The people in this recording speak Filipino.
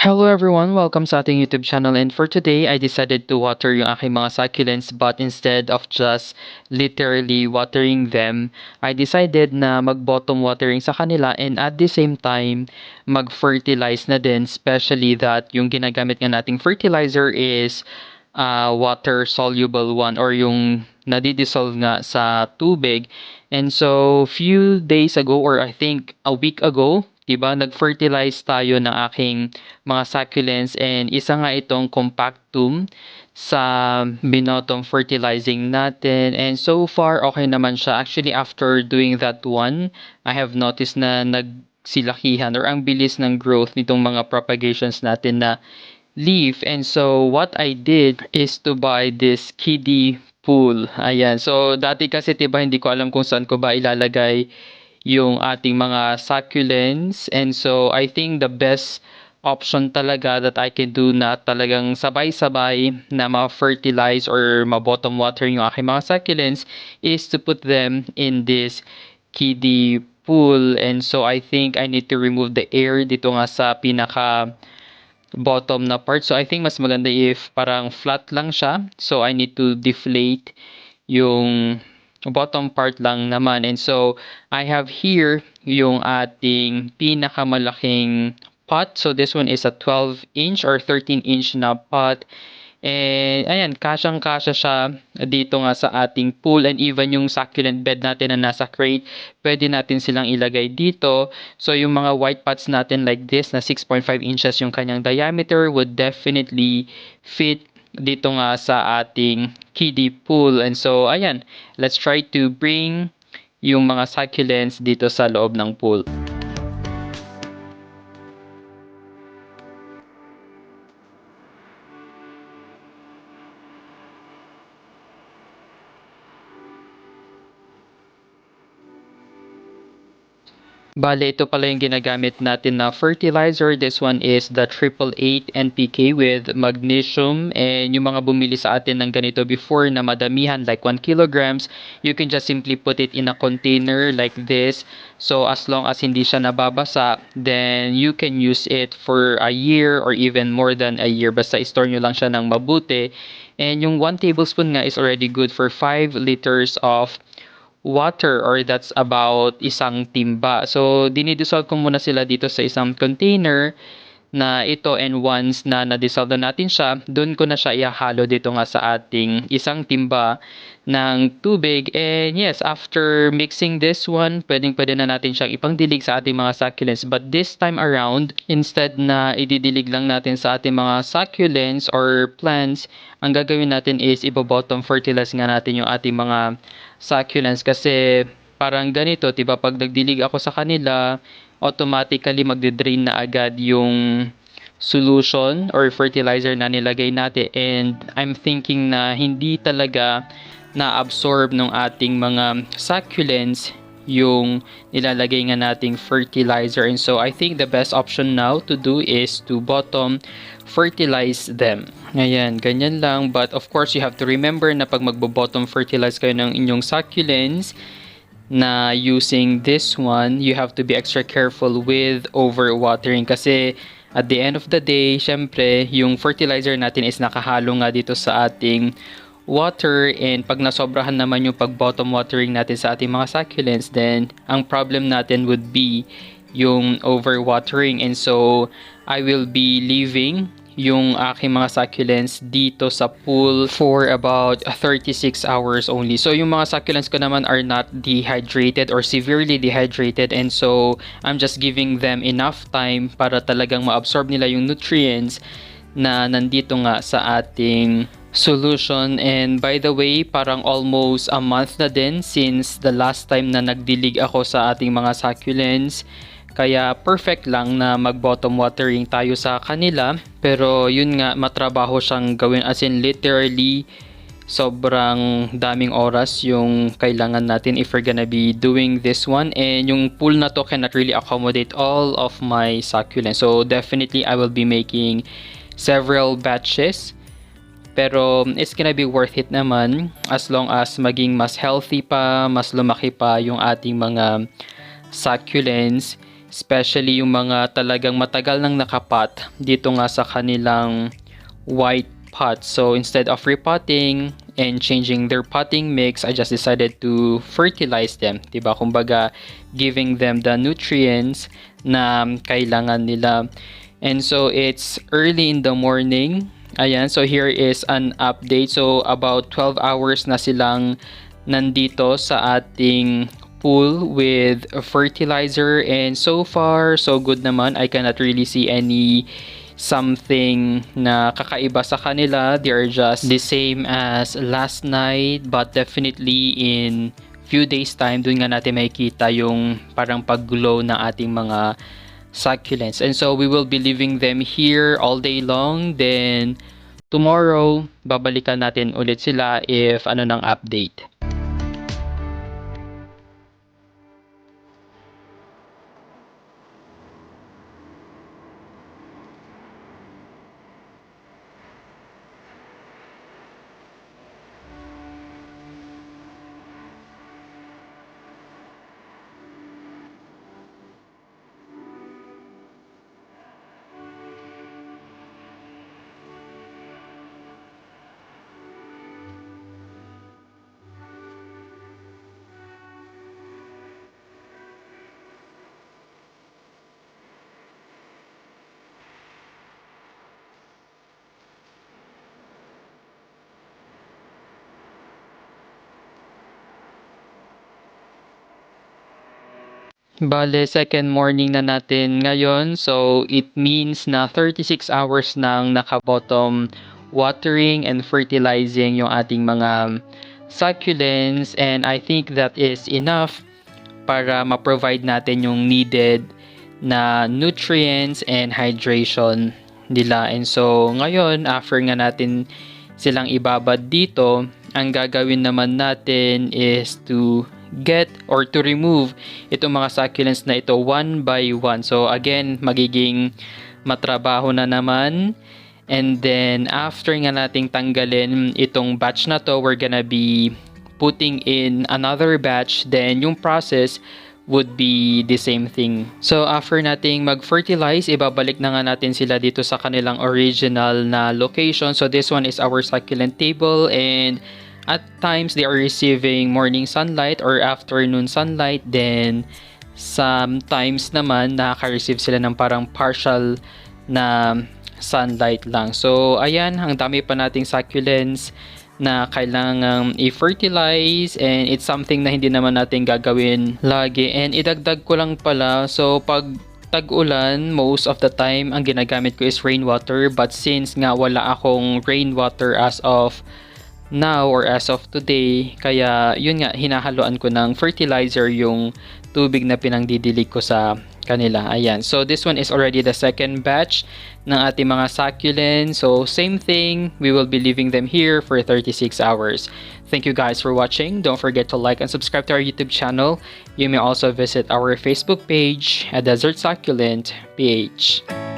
Hello everyone! Welcome sa ating YouTube channel, and for today, I decided to water yung aking mga succulents, but instead of just literally watering them, I decided na mag-bottom watering sa kanila and at the same time, mag-fertilize na din, especially that yung ginagamit nga nating fertilizer is water soluble one or yung nadidissolve nga sa tubig. And so, few days ago or I think a week ago, 'di ba, nag-fertilize tayo ng aking mga succulents and isa nga itong compactum sa binottom fertilizing natin. And so far, okay naman siya. Actually, after doing that one, I have noticed na nagsilakihan or ang bilis ng growth nitong mga propagations natin na leaf. And so what I did is to buy this kiddie pool. Ayan. So dati kasi 'di ba hindi ko alam kung saan ko ba ilalagay yung ating mga succulents. And so I think the best option talaga that I can do na talagang sabay-sabay na ma-fertilize or ma-bottom water yung aking mga succulents is to put them in this kiddie pool. And so I think I need to remove the air dito nga sa pinaka bottom na part. So I think mas maganda if parang flat lang siya. So I need to deflate yung bottom part lang naman. And so I have here yung ating pinakamalaking pot. So this one is a 12-inch or 13-inch na pot. And ayan, kasyang-kasya siya dito nga sa ating pool, and even yung succulent bed natin na nasa crate, pwede natin silang ilagay dito. So yung mga white pots natin like this na 6.5 inches yung kanyang diameter would definitely fit dito nga sa ating kiddie pool. And so ayan, let's try to bring yung mga succulents dito sa loob ng pool. Bale, ito pala yung ginagamit natin na fertilizer. This one is the 888 NPK with magnesium. And yung mga bumili sa atin ng ganito before na madamihan like 1 kilograms, you can just simply put it in a container like this. So as long as hindi siya nababasa, then you can use it for a year or even more than a year. Basta store nyo lang siya ng mabuti. And yung 1 tablespoon nga is already good for 5 liters of water, or that's about isang timba. So, dinidissolve ko muna sila dito sa isang container na ito, and once na na-dissolve na natin siya, doon ko na siya ihahalo dito nga sa ating isang timba ng tubig. And yes, after mixing this one, pwede na natin siyang ipangdilig sa ating mga succulents. But this time around, instead na ididilig lang natin sa ating mga succulents or plants, ang gagawin natin is ibo-bottom fertilize nga natin yung ating mga succulents, kasi parang ganito, 'di ba, pag nagdilig ako sa kanila, automatically magde-drain na agad yung solution or fertilizer na nilagay natin, and I'm thinking na hindi talaga na-absorb ng ating mga succulents yung nilalagay nga nating fertilizer. And so I think the best option now to do is to bottom fertilize them. Ayan, ganyan lang. But of course, you have to remember na pag magbo-bottom fertilize kayo ng inyong succulents na using this one, you have to be extra careful with overwatering, kasi at the end of the day, syempre, yung fertilizer natin is nakahalo nga dito sa ating water, and pag nasobrahan naman yung pag bottom watering natin sa ating mga succulents, then ang problem natin would be yung overwatering. And so I will be leaving yung aking mga succulents dito sa pool for about 36 hours only. So yung mga succulents ko naman are not dehydrated or severely dehydrated, and so I'm just giving them enough time para talagang ma-absorb nila yung nutrients na nandito nga sa ating solution. And by the way, parang almost a month na din since the last time na nagdilig ako sa ating mga succulents. Kaya perfect lang na mag-bottom watering tayo sa kanila. Pero yun nga, matrabaho siyang gawin, as in literally sobrang daming oras yung kailangan natin if we're gonna be doing this one. And yung pool na to cannot really accommodate all of my succulents. So definitely I will be making several batches. Pero it's gonna be worth it naman as long as maging mas healthy pa, mas lumaki pa yung ating mga succulents. especially yung mga talagang matagal nang nakapat dito nga sa kanilang white pot. So instead of repotting and changing their potting mix, I just decided to fertilize them, 'di ba? Kumbaga giving them the nutrients na kailangan nila. And so it's early in the morning. Ayan, so here is an update. So about 12 hours na silang nandito sa ating pool with fertilizer, and so far so good naman. I cannot really see any something na kakaiba sa kanila. They are just the same as last night, but definitely in few days time dun nga natin makikita yung parang pag-glow ng ating mga succulents. And so we will be leaving them here all day long, then tomorrow babalikan natin ulit sila if ano ng update. Bale, second morning na natin ngayon. So, it means na 36 hours nang naka-bottom watering and fertilizing yung ating mga succulents. And I think that is enough para ma-provide natin yung needed na nutrients and hydration nila. And so, ngayon, after nga natin silang ibabad dito, ang gagawin naman natin is to get or to remove itong mga succulents na ito one by one. So again, magiging matrabaho na naman. And then after nga nating tanggalin itong batch na to, we're gonna be putting in another batch. Then yung process would be the same thing. So after nating mag-fertilize, ibabalik na nga natin sila dito sa kanilang original na location. So this one is our succulent table, and at times they are receiving morning sunlight or afternoon sunlight. Then sometimes naman nakaka-receive sila ng parang partial na sunlight lang. So ayan, ang dami pa nating succulents na kailangang i-fertilize, and it's something na hindi naman natin gagawin lagi. And idagdag ko lang pala, so pag tag-ulan, most of the time ang ginagamit ko is rainwater, but since nga wala akong rainwater as of now or as of today, kaya yun nga, hinahaluan ko ng fertilizer yung tubig na pinangdidilig ko sa kanila. Ayan, so this one is already the second batch ng ating mga succulents. So same thing, we will be leaving them here for 36 hours. Thank you guys for watching. Don't forget to like and subscribe to our YouTube channel. You may also visit our Facebook page at Desert Succulent PH.